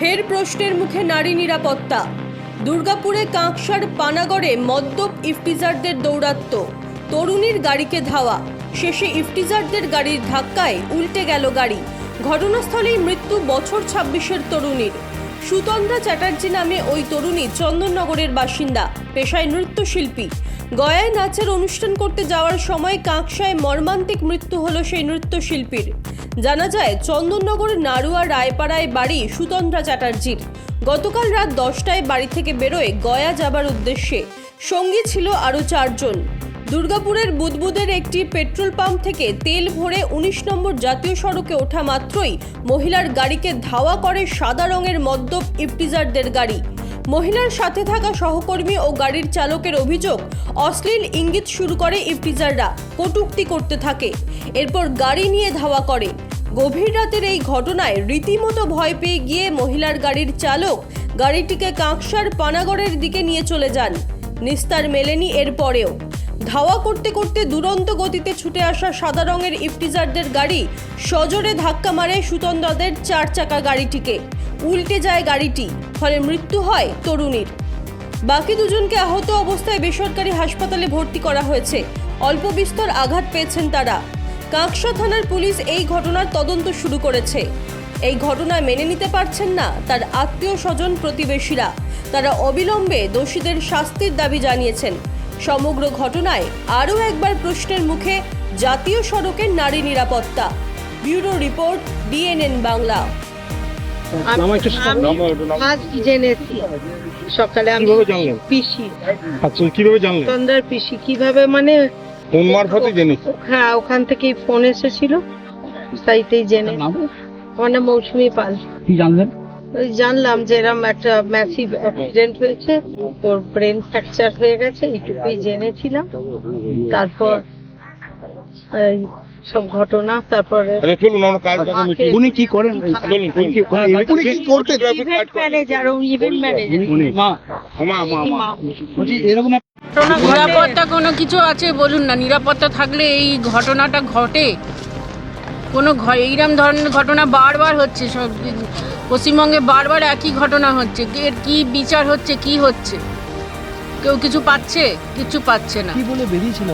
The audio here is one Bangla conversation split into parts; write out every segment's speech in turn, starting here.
ফের প্রশ্নের মুখে নারী নিরাপত্তা। দুর্গাপুরে কাঁকসার পানাগড়ে মদ্যপ ইফটিজারদের দৌরাত্ম্য, তরুণীর গাড়িকে ধাওয়া, শেষে ইফটিজারদের গাড়ির ধাক্কায় উল্টে গেল গাড়ি। ঘটনাস্থলেই মৃত্যু বছর 26-এর তরুণীর। সুতন্দ্রা চ্যাটার্জি নামে ওই তরুণী চন্দননগরের বাসিন্দা, পেশায় নৃত্যশিল্পী। গয়ায় নাচের অনুষ্ঠান করতে যাওয়ার সময় কাঁকসায় মর্মান্তিক মৃত্যু হলো সেই নৃত্যশিল্পীর। জানা যায় চন্দননগর নাড়ুয়া রায়পাড়ায় বাড়ি সুতন্দ্রা চ্যাটার্জির। গতকাল রাত 10টায় বাড়ি থেকে বেরোয় গয়া যাবার উদ্দেশ্যে। সঙ্গী ছিল আরও 4 জন। দুর্গাপুরের বুদবুদের একটি পেট্রোল পাম্প থেকে তেল ভরে 19 নম্বর জাতীয় সড়কে ওঠা মাত্রই মহিলার গাড়িকে ধাওয়া করে সাদা রঙের মদ্যপ ইফটিজারদের গাড়ি। মহিলার সাথে থাকা সহকর্মী ও গাড়ির চালকের অভিযোগ, অশ্লীল ইঙ্গিত শুরু করে ইফটিজাররা, কটূক্তি করতে থাকে, এরপর গাড়ি নিয়ে ধাওয়া করে। গভীর রাতের এই ঘটনায় রীতিমতো ভয় পেয়ে গিয়ে মহিলার গাড়ির চালক গাড়িটিকে কাঁকসার পানাগড়ের দিকে নিয়ে চলে যান। নিস্তার মেলেনি এরপরেও। ধাওয়া করতে করতে দুরন্ত গতিতে ছুটে আসা সাদা রঙের ইফটিজারদের গাড়ি সজোরে ধাক্কা মারে সুতন্দ্রাদের 4 চাকা গাড়িটিকে। উল্টে যায় গাড়িটি, ফলে মৃত্যু হয় তরুণীর। বাকি দুজনকে আহত অবস্থায় বেসরকারি হাসপাতালে ভর্তি করা হয়েছে। অল্প বিস্তর আঘাত পেয়েছেন তারা। কাঁকসা থানার পুলিশ এই ঘটনার তদন্ত শুরু করেছে। এই ঘটনা মেনে নিতে পারছেন না তার আত্মীয় স্বজন প্রতিবেশীরা। তারা অবিলম্বে দোষীদের শাস্তির দাবি জানিয়েছেন। সমগ্র ঘটনায় আরও একবার প্রশ্নের মুখে জাতীয় সড়কের নারী নিরাপত্তা। Bureau report, DNN Bangla. সকালে আমি পিসি কিভাবে জানলেন? সন্ধ্যার পিসি কিভাবে মানে কোন মারফতে জেনেছি? হ্যাঁ, ওখান থেকেই ফোন এসেছিল, তাইতেই জেনে। আমার নাম মৌসুমী পাল। কি জানলেন? ওই জানলাম যে এরকম একটা ম্যাসিভ অ্যাক্সিডেন্ট হয়েছে, ওর ব্রেন ফ্র্যাকচার হয়ে গেছে, এইটুকুই জেনেছিলাম। তারপর এই সব ঘটনা, তারপরে উনি কি করেন? ইভেন্ট ম্যানেজার, এরকম নিরাপত্তা কোনো কিছু আছে বলুন না? নিরাপত্তা থাকলে এই ঘটনাটা ঘটে? কোনো এইরকম ধরনের ঘটনা বারবার হচ্ছে, সব পশ্চিমবঙ্গে বারবার একই ঘটনা হচ্ছে। এর কি বিচার হচ্ছে? কি হচ্ছে? কেউ কিছু পাচ্ছে? কিছু পাচ্ছে না। কি বলে বেরিয়েছিল?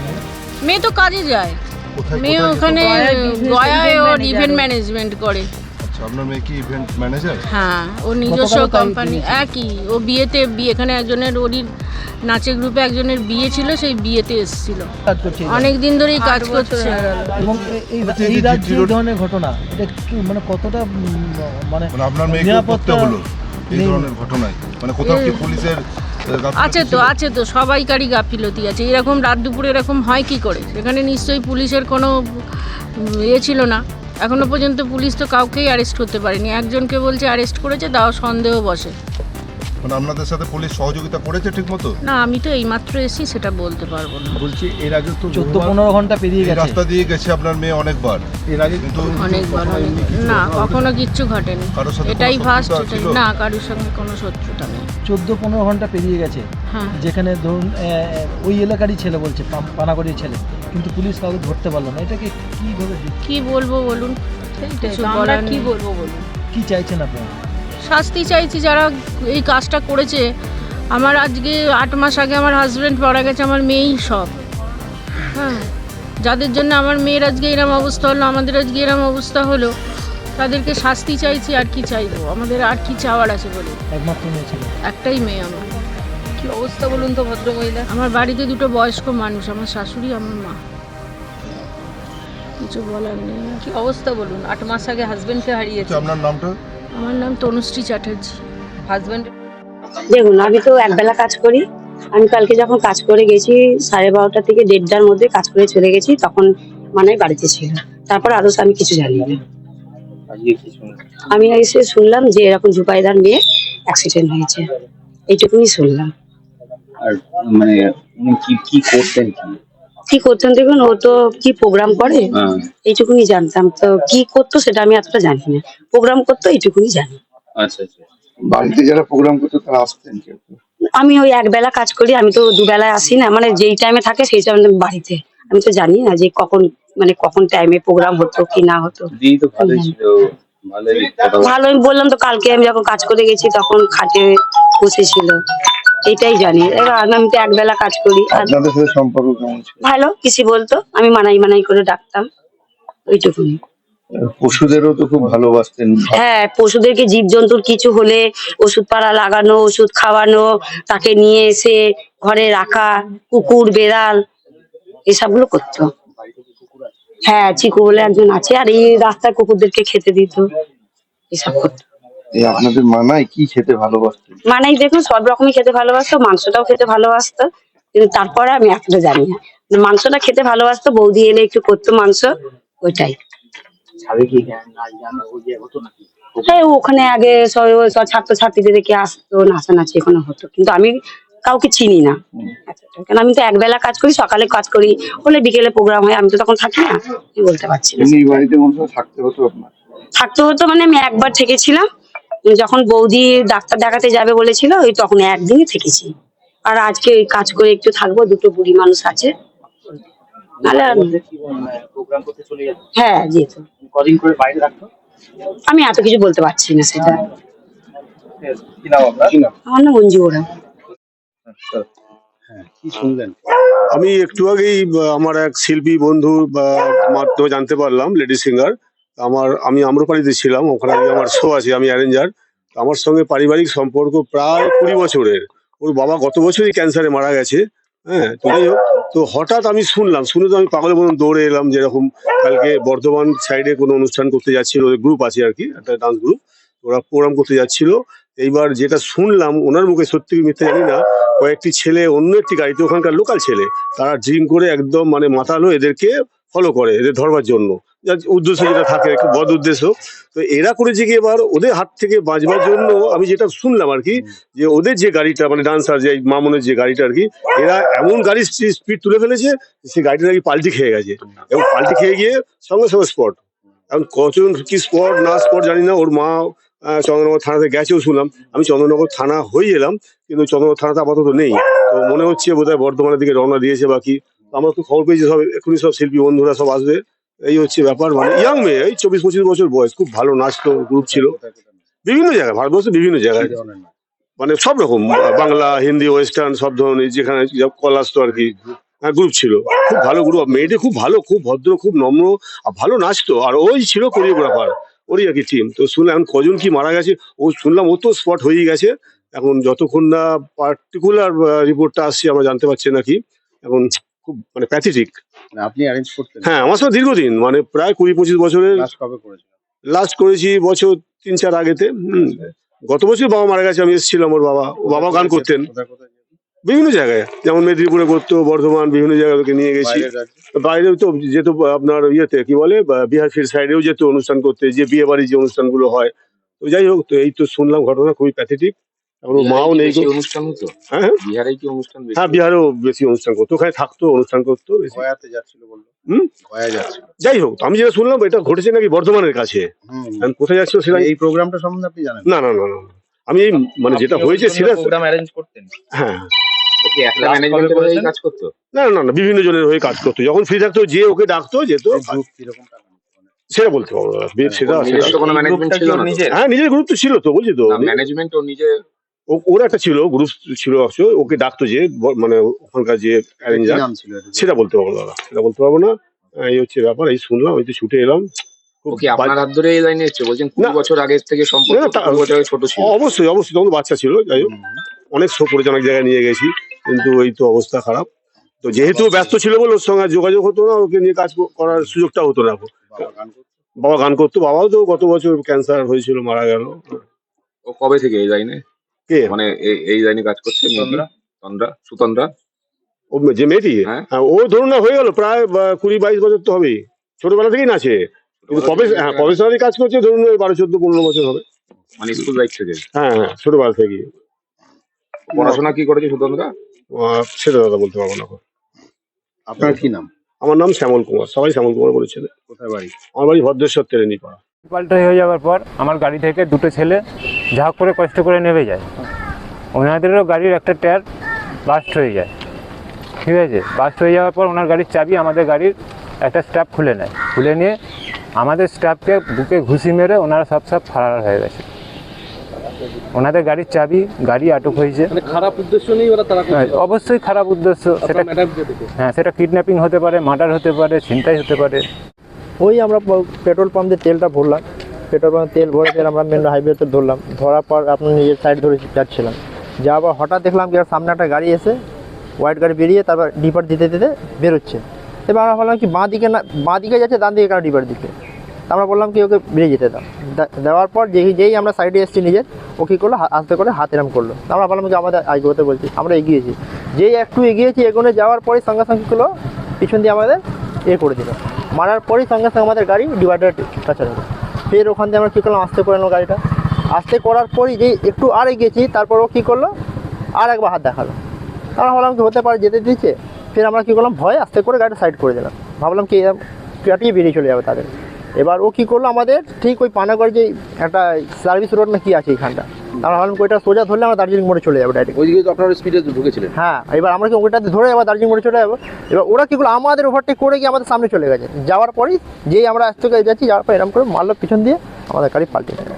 মেয়ে তো কাজে যায়, মেয়ে ওখানে গয়ায় ওর ইভেন্ট ম্যানেজমেন্ট করে। আপনার মেয়ে কি ইভেন্ট ম্যানেজার? হ্যাঁ, ওর নিজস্ব কোম্পানি। একই, ও বিয়েতে এখানে একজনের, ওরই নাচের গ্রুপে একজনের বিয়ে ছিল, সেই বিয়েতে এসেছিল। অনেক দিন ধরেই কাজ করছে। এবং এই রাজ্যে এই ধরনের ঘটনা, এটা একটু মানে কতটা মানে আপনার মেয়ে নিরাপত্তা হলো এই ধরনের ঘটনায়, মানে কোথাও কি পুলিশের আছে তো সবাইকারই গাফিলতি আছে। এরকম রাত দুপুরে এরকম হয় কি করে? সেখানে নিশ্চয়ই পুলিশের কোনো ছিল না। এখনো পর্যন্ত পুলিশ তো কাউকেই অ্যারেস্ট করতে পারেনি। একজনকে বলছে অ্যারেস্ট করেছে, তাও সন্দেহ বসে। মানে আপনাদের সাথে পুলিশ সহযোগিতা করেছে ঠিকমতো? না, আমি তো এইমাত্র এসেছি, সেটা বলতে পারবো না। বলছি এর আগে তো 14-15 ঘন্টা পেরিয়ে গেছে, রাস্তা দিয়ে গেছে আপনার মেয়ে অনেকবার, এর আগে কিন্তু অনেকবার না, কখনো কিচ্ছু ঘটেনি। এটাই ফার্স্ট। না, কারোর সঙ্গে কোনো শত্রুতা নেই। 14-15 ঘন্টা পেরিয়ে গেছে। হ্যাঁ, যেখানে ধরুন ওই এলাকারই ছেলে বলছে, পানাগড়ির ছেলে, কিন্তু পুলিশ কাউকে ধরতে পারলো না। এটাকে কিভাবে, কি বলবো বলুন? কিছু বলার কি বলবো বলুন? কি চাইছেন আপনারা? শাস্তি চাইছি যারা এই কাজটা করেছে। আমার আজকে 8 মাস আগে আমার হাজব্যান্ড মারা গেছে, আমার মেয়েই সব। হ্যাঁ, যাদের জন্য আমার মেয়ের আজকে এরম অবস্থা হলো, আমাদের আজকে এরম অবস্থা হলো, তাদেরকে শাস্তি চাইছি। আর কি চাইবো? আমাদের আর কি চাওয়ার আছে বলে? একমাত্র মেয়ে ছিল, একটাই মেয়ে আমার। কি অবস্থা বলুন তো ভদ্রমহিলা? আমার বাড়িতে 2টো বয়স্ক মানুষ, আমার শাশুড়ি, আমার মা। কিছু বলার নেই। কি অবস্থা বলুন? 8 মাস আগে হাজবেন্ডকে হারিয়েছে। আপনার নামটা? আমার নাম তনুশ্রী চ্যাটার্জি। হাজবেন্ড দেখুন, আমি তো একবেলা কাজ করি। আমি কালকে যখন কাজ করে গেছি 12:30 থেকে 1:30-র মধ্যে কাজ করে চলে গেছি, তখন মানে বাড়িতে ছিল। তারপর আরো আমি কিছু জানি না। আমি এসে শুনলাম যে এরকম জুপাইদার মেয়ে অ্যাক্সিডেন্ট হয়েছে, এইটুকুনি শুনলাম। আর মানে উনি কি করতেন? কি করতেন দেখুন, ও তো কি প্রোগ্রাম করে, এইটুকুনি জানতাম। তো কি করতো সেটা আমি এতটা জানি না। প্রোগ্রাম করতো এইটুকুনি জানি। আচ্ছা আচ্ছা। বাড়িতে যারা প্রোগ্রাম করতো তারা আসতেন? আমি ওই একবেলা কাজ করি, আমি তো দুবেলায় আসি না। মানে যেই টাইমে থাকে সেই টাইমে বাড়িতে। আমি তো জানি না যে কখন টাইমে প্রোগ্রাম হতো কি না হতো। দিদি তো ভালোই ছিল, ভালো, আমি বললাম তো কালকে আমি যখন কাজ করে গেছি তখন খাটে বসেছিল, এটাই জানি। এবার আমি তো একবেলা কাজ করি। আর আপনাদের সাথে সম্পর্ক কেমন ছিল? ভালো, কিছু বলতো, আমি মানাই করে ডাকতাম, ওইটুকুনি। পশুদেরও তো খুব ভালোবাসতেন। হ্যাঁ, পশুদেরকে জীবজন্তুর কিছু হলে ওষুধ পাড়া লাগানো, ওষুধ খাওয়ানো, তাকে নিয়ে এসে ঘরে রাখা, কুকুর বেড়াল এসবগুলো করতো। হ্যাঁ, চিকু বলে একজন আছে, আর এই রাস্তার কুকুরদেরকে খেতে দিত, এসব করতো। এই আপনাদের মানায় কি খেতে ভালোবাসতেন? মানাই দেখুন সব রকমই খেতে ভালোবাসতো, মাংসটাও খেতে ভালোবাসতো, কিন্তু তারপরে আমি এতটা জানি না। মাংসটা খেতে ভালোবাসতো, বৌদি এলে একটু করতো মাংস, ওইটাই। হ্যাঁ, ওখানে আগে সব ছাত্রছাত্রীদেরকে আসতো, নাচানাচি এখানে হতো, কিন্তু আমি কাউকে চিনি না। কারণ আমি তো একবেলা কাজ করি, সকালে কাজ করি, হলে বিকেলে প্রোগ্রাম হয়, আমি তো তখন থাকি না, আমি বলতে পারছি না। এই বাড়িতে মনে হয় থাকতে হতো আপনার? থাকতে হতো মানে আমি একবার থেকেছিলাম, যখন বৌদি ডাক্তার দেখাতে যাবে বলেছিল, ওই তখন একদিনই থেকেছি। আর আজকে ওই কাজ করে একটু থাকবো, দুটো বুড়ি মানুষ আছে, নাহলে হ্যাঁ যেত। কদিন করে বাইরে রাখতো? আমি এত কিছু বলতে পারছি না সেটা। কি নাম আপনার? আমার নাম মঞ্জু ওরা। কি শুনলেন? আমি একটু আগেই আমার এক শিল্পী বন্ধুর মাধ্যমে জানতে পারলাম, লেডি সিঙ্গার। আমি আম্রপালিতে ছিলাম, ওখানে আমার শো আছে, আমি অ্যারেঞ্জার। আমার সঙ্গে পারিবারিক সম্পর্ক প্রায় 20 বছরের। ওর বাবা গত বছরই ক্যান্সারে মারা গেছে। হ্যাঁ, তো যাই হোক, তো হঠাৎ আমি শুনে তো আমি পাগলের মতন দৌড়ে এলাম। যেরকম কালকে বর্ধমান সাইডে কোনো অনুষ্ঠান করতে যাচ্ছিল, ওদের গ্রুপ আছে আর কি, একটা ডান্স গ্রুপ, ওরা প্রোগ্রাম করতে যাচ্ছিল। এইবার যেটা শুনলাম ওনার মুখে, সত্যি কি মিথ্যে জানি না, কয়েকটি ছেলে অন্য একটি গাড়িতে, ওখানকার লোকাল ছেলে, তারা ড্রিঙ্ক করে একদম মানে মাতালো, এদেরকে ফলো করে, এদের ধরবার জন্য, যার উদ্দেশ্য যেটা থাকে, একটু বদ উদ্দেশ্য। তো এরা করেছে কি, এবার ওদের হাত থেকে বাঁচবার জন্য আমি যেটা শুনলাম আর কি, যে ওদের যে গাড়িটা মানে ডান্সার, যে মামনের যে গাড়িটা আর কি, এরা এমন গাড়ির স্পিড তুলে ফেলেছে, সেই গাড়িটা নাকি পাল্টি খেয়ে গেছে, এবং পাল্টি খেয়ে গিয়ে সঙ্গে সঙ্গে স্পট। এখন কজন কি স্পট না স্পট জানি না। ওর মা চন্দ্রনগর থানাতে গেছেও শুনলাম। আমি চন্দ্রনগর থানা হয়ে এলাম, কিন্তু চন্দ্রনগর থানাতে আপাতত নেই। তো মনে হচ্ছে বোধহয় বর্ধমানের দিকে রওনা দিয়েছে বা কি। আমরা তো খবর পেয়েছি, সব এক্ষুনি সব শিল্পী বন্ধুরা সব আসবে, এই হচ্ছে ব্যাপার। মানে ইয়াং মেয়ে, এই 24-25 বছর বয়স, খুব ভালো নাচতো, গ্রুপ ছিল বিভিন্ন জায়গায়, ভারতবর্ষের বিভিন্ন জায়গায়, মানে সব রকম, বাংলা হিন্দি ওয়েস্টার্ন সব ধরনের, যেখানে কল আসতো আর কি। হ্যাঁ, গ্রুপ ছিল, খুব ভালো গ্রুপ। মেয়েটি খুব ভালো, খুব ভদ্র, খুব নম্র, আর ভালো নাচতো। আর ওই ছিল কোরিওগ্রাফার, ওরই আর কি টিম। তো শুনলাম এখন কজন কি মারা গেছে, ও শুনলাম ও তো স্পট হয়েই গেছে। এখন যতক্ষণ না পার্টিকুলার রিপোর্টটা আসছে আমরা জানতে পারছি নাকি। এখন খুব মানে প্যাথেটিক। আপনি অ্যারেঞ্জ করতেন? হ্যাঁ, আমার সঙ্গে দীর্ঘদিন, মানে প্রায় 20-25 বছরের। কবে করেছেন? লাস্ট করেছি বছর 3-4 আগেতে। গত বছর বাবা মারা গেছে, আমি এসেছিলাম। ওর বাবা গান করতেন বিভিন্ন জায়গায়, যেমন মেদিনীপুরে করতো, বর্ধমান, বিভিন্ন জায়গায় ওকে নিয়ে গেছি। বাইরেও তো যেত, আপনার ইয়েতে কি বলে, বিহার ফির সাইডেও যেত অনুষ্ঠান করতে, যে বিয়ে বাড়ির যে অনুষ্ঠানগুলো হয়। তো যাই হোক, তো এই তো শুনলাম ঘটনা, খুবই প্যাথেটিক। এখন ওর মাও নেই। অনুষ্ঠান হতো? হ্যাঁ, বিহারে কি অনুষ্ঠান? হ্যাঁ, বিহারেও বেশি অনুষ্ঠান করতো, ওখানে থাকতো, অনুষ্ঠান করতো বেশি। গয়াতে যাচ্ছিল বললো। গয়া যাচ্ছিল। যাই হোক, আমি যেটা শুনলাম এটা ঘটেছে নাকি বর্ধমানের কাছে। এখন কোথায় যাচ্ছিল সেটা এই প্রোগ্রামটা সম্বন্ধে আপনি জানেন? না না না না, আমি এই মানে যেটা হয়েছে সেটা। প্রোগ্রাম অ্যারেঞ্জ করতেন? হ্যাঁ। ওকে একটা ম্যানেজমেন্টের হয়ে কাজ করতো? না না না, বিভিন্ন জনের হয়ে কাজ করতো, যখন ফ্রি থাকতো যে ওকে ডাকতো, যেত। সেটা বলতে পারবো না, সেটা নিজস্ব কোনো ম্যানেজমেন্ট ছিল না? হ্যাঁ, নিজের গ্রুপ তো ছিল, তো বলছি তো, ম্যানেজমেন্ট ও নিজে, ওর একটা ছিল গ্রুপ ছিল, ওকে ডাকতো যে, মানে ওখানকার যে অ্যারেঞ্জার, সেটা বলতে পারবো না, সেটা বলতে পারবো না। এই হচ্ছে ব্যাপার, এই শুনলাম, এই তো ছুটে এলাম। ওকে আপনার হাত ধরে এই লাইনে এসেছে বলছেন? 20 বছর আগের থেকে সম্পর্ক? 20 বছর আগে ছোট ছিল? অবশ্যই অবশ্যই, তখন বাচ্চা ছিল। যাই হোক, অনেক শো করেছে, অনেক জায়গায় নিয়ে গেছি, কিন্তু এই তো অবস্থা খারাপ। তো যেহেতু ব্যস্ত ছিল বলে ওর সঙ্গে যোগাযোগ হতো না, ওকে নিয়ে কাজ করার সুযোগটা হতো না। বাবা গান করতো, বাবাও তো গত বছর ক্যান্সার হয়েছিল, মারা গেল। ও কবে থেকে এই লাইনে, কে মানে এই লাইনে কাজ করছে? সুতন্দ্রা, ও যে মেয়েটি? হ্যাঁ, ও ধরুন না, হয়ে গেল প্রায় 20-22 বছর তো হবেই, ছোটবেলা থেকেই নাচে, কিন্তু প্রফেশনালি কাজ করছে ধরুন 12-14-15 বছর হবে। মানে স্কুল লাইফ থেকে? হ্যাঁ হ্যাঁ, ছোটবেলা থেকেই। পড়াশোনা কি করেছে সুতন্দ্রা? সেটা দাদা বলতে পারবো না। আপনার কি নাম? আমার নাম শ্যামল কুমার, সবাই শ্যামল কুমার বলেছিল। কোথায় বাড়ি? আমার বাড়ি ভদ্রেশ্বর, তেরেনিপাড়া। পাল্টা হয়ে যাওয়ার পর আমার গাড়ি থেকে দুটো ছেলে যা হোক করে কষ্ট করে নেমে যায়। ওনাদেরও গাড়ির একটা টায়ার বাস্ট হয়ে যায়, ঠিক আছে। বাস্ট হয়ে যাওয়ার পর ওনার গাড়ির চাবি আমাদের গাড়ির একটা স্ট্র্যাপ খুলে নেয়, খুলে নিয়ে আমাদের স্টাফকে বুকে ঘুষি মেরে ওনারা সব ফারার হয়ে গেছে। ওনাদের গাড়ির চাবি, গাড়ি আটক হয়েছে। মানে খারাপ উদ্দেশ্য নেই ওরা, তারা হ্যাঁ, অবশ্যই খারাপ উদ্দেশ্য। সেটা হ্যাঁ, সেটা কিডন্যাপিং হতে পারে, মার্ডার হতে পারে, ছিনতাই হতে পারে। ওই আমরা পেট্রোল পাম্প দিয়ে তেলটা ভরলাম, পেট্রোল পাম্পে তেল ভরে তেল আমরা মেন হাইওয়েতে ধরলাম, ধরার পর আপনার নিজের সাইড ধরে যাচ্ছিলাম, যাওয়ার হঠাৎ দেখলাম কি সামনে একটা গাড়ি এসে হোয়াইট গাড়ি বেরিয়ে তারপর ডিপার দিতে দিতে বেরোচ্ছে। এবার আমরা ভাবলাম কি বাঁ দিকে যাচ্ছে, ডান দিকে কেন ডিপার দিকে। আমরা বললাম কি ওকে বেরিয়ে যেতে দাও। দেওয়ার পর যেই আমরা সাইডে এসেছি নিজের, ও কী করলো, আস্তে করে হাত এরম করলো। আমরা ভাবলাম কি আমাদের এগোতে বলছি, আমরা এগিয়েছি। যেই একটু এগিয়েছি, এগোনে যাওয়ার পরেই সঙ্গে সঙ্গে করলো পিছন দিয়ে আমাদের করে দিল, মারার পরেই সঙ্গে সঙ্গে আমাদের গাড়ি ডিভাইডার কাছে হলো। ফের ওখান থেকে আমরা কী করলাম, আস্তে করে নিলাম গাড়িটা। আস্তে করার পরই যেই একটু আর এগিয়েছি, তারপর ও কী করলো, আর একবার হাত দেখালো। আমরা ভাবলাম কি হতে পারে, যেতে দিচ্ছে। ফের আমরা কী করলাম, ভয়ে আস্তে করে গাড়িটা সাইড করে দিলাম, ভাবলাম কি কাটিয়ে বেরিয়ে চলে যাবে তাদের। এবার ও কী করলো, আমাদের ঠিক ওই পানাগড় যে একটা সার্ভিস রোড না কি আছে এইখানটা, আমরা ভাবলাম ওইটা সোজা ধরলে আমরা দার্জিলিং মোড়ে চলে যাবো ডাইরেক্ট। ওইদিকে তো আপনারা স্পিডে ঢুকেছিলেন। হ্যাঁ, এবার আমরা কি ওইটাতে ধরে এবার দার্জিলিং মোড়ে চলে যাবো। এবার ওরা কী করলো, আমাদের ওভারটেক করে গিয়ে আমাদের সামনে চলে গেছে। যাওয়ার পরেই যেই আমরা আস্তে করে যাচ্ছি, যাওয়ার পর এরকম করে মারলো পিছন দিয়ে, আমাদের গাড়ি পাল্টে গেল।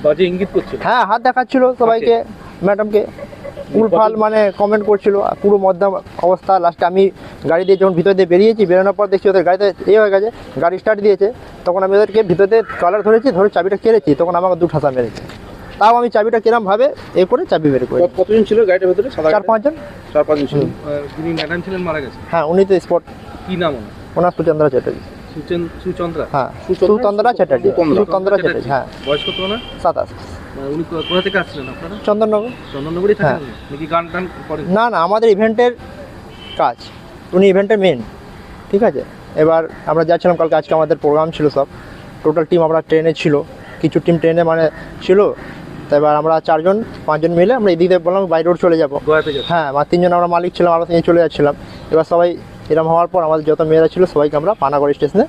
বাজে ইঙ্গিত করছিল। হ্যাঁ, হাত দেখাচ্ছিল সবাইকে, ম্যাডামকে উলফাল মানে কমেন্ট করছিল, পুরো মধ্যম অবস্থা। লাস্টে আমি গাড়ি দিয়ে যখন ভিতর দিয়ে বেরিয়েছি, বেরোনোর পর দেখছি ওদের গাড়িতে হয়ে গেছে, গাড়ি স্টার্ট দিয়েছে। তখন আমি ওদেরকে ভিতর দিয়ে কলার ধরেছি, ধরে চাবিটা কেড়েছি। তখন আমাকে 2 ঠাসা মেরেছে। তাও আমি চাবিটা কিরমভাবে করে চাবি বের করে। কতজন ছিল গাড়িটার ভেতরে? 4-5 জন। 4-5 জন ছিল। যিনি ম্যাডাম ছিলেন মারা গেছে। হ্যাঁ, উনি তো স্পট। কি নাম ওনার? সুচন্দ্রা চ্যাটার্জি। সুচন্দ্রা? হ্যাঁ, সুচন্দ্রা চ্যাটার্জি। সুচন্দ্রা চ্যাটার্জি। হ্যাঁ। বয়স কত না? 27। উনি কোথা থেকে আসছিলেন আপনারা? চন্দননগর। চন্দননগরই থাকেন নাকি? গান টান করেন? না, আমাদের ইভেন্টের কাজ, উনি ইভেন্টের মেন। ঠিক আছে। এবার আমরা যাচ্ছিলাম কালকে, আজকে আমাদের প্রোগ্রাম ছিল সব, টোটাল টিম আমরা ট্রেনে ছিল, কিছু টিম ট্রেনে মানে ছিল। তো এবার আমরা 4-5 জন মিলে আমরা এদিকে বললাম বাই রোড চলে যাবো। হ্যাঁ, 3 জন আমরা মালিক ছিলাম, আমরা নিয়ে চলে যাচ্ছিলাম। এবার সবাই এরম হওয়ার পর আমাদের যত মেয়েরা ছিল সবাইকে আমরা পানাগড় স্টেশনে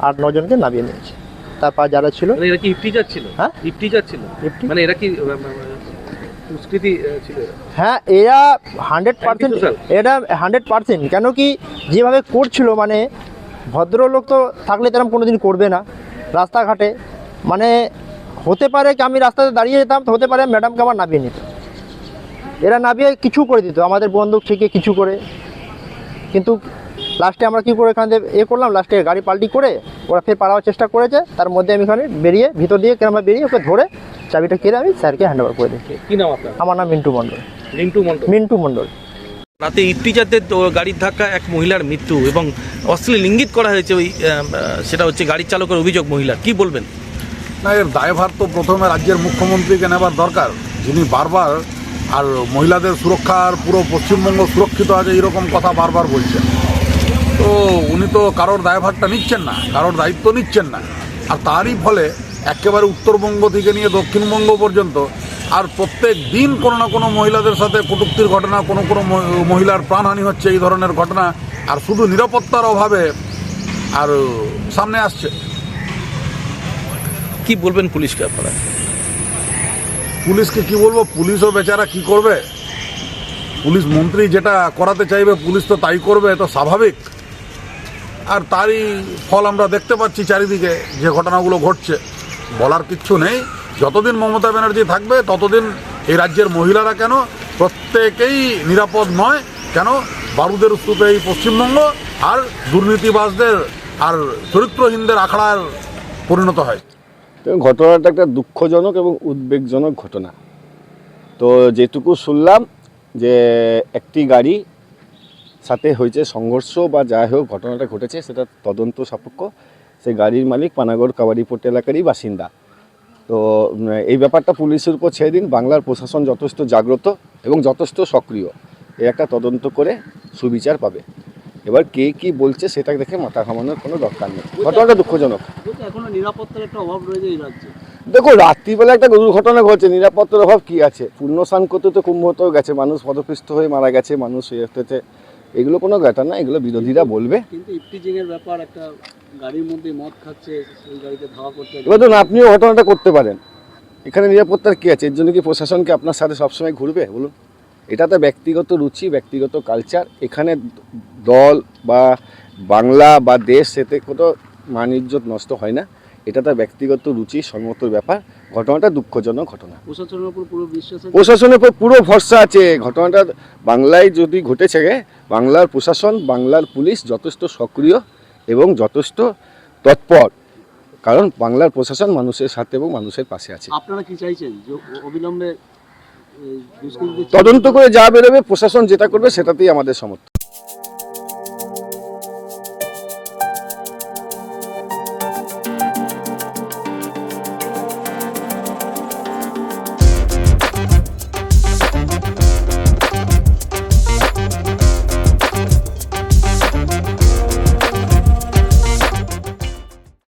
8-9 জনকে নামিয়ে নিয়েছি। তারপর যারা ছিল, এরা কি ইফটিজার ছিল? হ্যাঁ, ইফটিজার ছিল। মানে এরা কি সংস্কৃতি ছিল? হ্যাঁ, এরা 100%, এটা 100%। কেন কি যেভাবে করছিল, মানে ভদ্রলোক তো থাকলে তেরম কোনো দিন করবে না রাস্তাঘাটে। মানে হতে পারে কি আমি রাস্তাতে দাঁড়িয়ে যেতাম, তো হতে পারে ম্যাডামকে আমার নামিয়ে নিত, এরা নামিয়ে কিছু করে দিত আমাদের বন্দুক থেকে কিছু করে। কিন্তু লাস্টে আমরা কী করে এখান থেকে করলাম, লাস্টে গাড়ি পাল্টি করে ওরা ফের পালাবার চেষ্টা করেছে। তার মধ্যে আমি এখানে বেরিয়ে ভিতর দিয়ে কেন বেরিয়ে ওকে ধরে চাবিটা কেড়ে আমি স্যারকে হ্যান্ড ওভার করে দিচ্ছি। কি নাম আপনার? আমার নাম মিন্টু মণ্ডল। মিন্টু মণ্ডল। রাতে ইফটিজারদের গাড়ির ধাক্কা এক মহিলার মৃত্যু এবং অশ্লীল ইঙ্গিত করা হয়েছে, ওই সেটা হচ্ছে গাড়ি চালকের অভিযোগ মহিলার। কি বলবেন? না, এর দায়ভার তো প্রথমে রাজ্যের মুখ্যমন্ত্রীকে নেবার দরকার, যিনি বারবার আর মহিলাদের সুরক্ষার পুরো পশ্চিমবঙ্গ সুরক্ষিত আছে এরকম কথা বারবার বলছেন। তো উনি তো কারোর দায়ভারটা নিচ্ছেন না, কারোর দায়িত্ব নিচ্ছেন না। আর তারই ফলে একেবারে উত্তরবঙ্গ থেকে নিয়ে দক্ষিণবঙ্গ পর্যন্ত আর প্রত্যেক দিন কোনো না কোনো মহিলাদের সাথে কটূক্তির ঘটনা, কোনো মহিলার প্রাণহানি হচ্ছে, এই ধরনের ঘটনা। আর শুধু নিরাপত্তার অভাবে আর সামনে আসছে। কি বলবেন পুলিশকে আপনারা? পুলিশকে কি বলবো, পুলিশও বেচারা কি করবে। পুলিশ মন্ত্রী যেটা করাতে চাইবে পুলিশ তো তাই করবে, তো স্বাভাবিক। আর তারই ফল আমরা দেখতে পাচ্ছি চারিদিকে যে ঘটনাগুলো ঘটছে। বলার কিচ্ছু নেই, যতদিন মমতা ব্যানার্জি থাকবে ততদিন এই রাজ্যের মহিলারা কেন প্রত্যেকেই নিরাপদ নয়। কেন বারুদের স্তূপে এই পশ্চিমবঙ্গ আর দুর্নীতিবাজদের আর চরিত্রহীনদের আখড়ার পরিণত হয়। ঘটনাটা একটা দুঃখজনক এবং উদ্বেগজনক ঘটনা। তো যেটুকু শুনলাম যে একটি গাড়ি সাথে হয়েছে সংঘর্ষ বা যাই হোক ঘটনাটা ঘটেছে, সেটা তদন্ত সাপেক্ষ। সেই গাড়ির মালিক পানাগড় কাবাডিপট্টি এলাকারই বাসিন্দা। তো এই ব্যাপারটা পুলিশের উপর ছেড়ে দিন। বাংলার প্রশাসন যথেষ্ট জাগ্রত এবং যথেষ্ট সক্রিয়, এর একটা তদন্ত করে সুবিচার পাবে। এবার কে কি বলছে সেটা দেখে মাথা ঘামানোর কোনো দরকার নেই। ঘটনাটা দুঃখজনক। এখনো নিরাপত্তার একটা অভাব রয়েছে এই রাজ্যে। দেখো, রাত্রিবেলা একটা দুর্ঘটনা ঘটছে, নিরাপত্তার অভাব কি আছে? পূর্ণ স্নান করতে তো কুম্ভতেও গেছে মানুষ, পদপিষ্ট হয়ে মারা গেছে মানুষ, হয়েছে। এগুলো কোনো ঘটনা, এগুলো বিরোধীরা বলবে। কিন্তু ইফটিজিংয়ের ব্যাপার, একটা গাড়ির মধ্যে মদ খাচ্ছে, ওই গাড়িতে ধাওয়া করতে। এবার ধরুন আপনিও ঘটনাটা করতে পারেন, এখানে নিরাপত্তার কী আছে? এর জন্য কি প্রশাসনকে আপনার সাথে সবসময় ঘুরবে বলুন? এটা তো ব্যক্তিগত রুচি, ব্যক্তিগত কালচার। এখানে দল বা বাংলা বা দেশ, সেতে কোনো মান ইজ্জত নষ্ট হয় না, এটা তার ব্যক্তিগত রুচি সম্মত ব্যাপার। ঘটনাটা দুঃখজনক ঘটনা। প্রশাসনের উপর পুরো বিশ্বাস আছে? প্রশাসনের উপর পুরো ভরসা আছে। ঘটনাটা বাংলায় যদি ঘটেছে, বাংলার প্রশাসন, বাংলার পুলিশ যথেষ্ট সক্রিয় এবং যথেষ্ট তৎপর, কারণ বাংলার প্রশাসন মানুষের সাথে এবং মানুষের পাশে আছে। আপনারা কি চাইছেন যে অবিলম্বে তদন্ত করে যা বেরোবে, প্রশাসন যেটা করবে সেটাতেই আমাদের সমর্থন।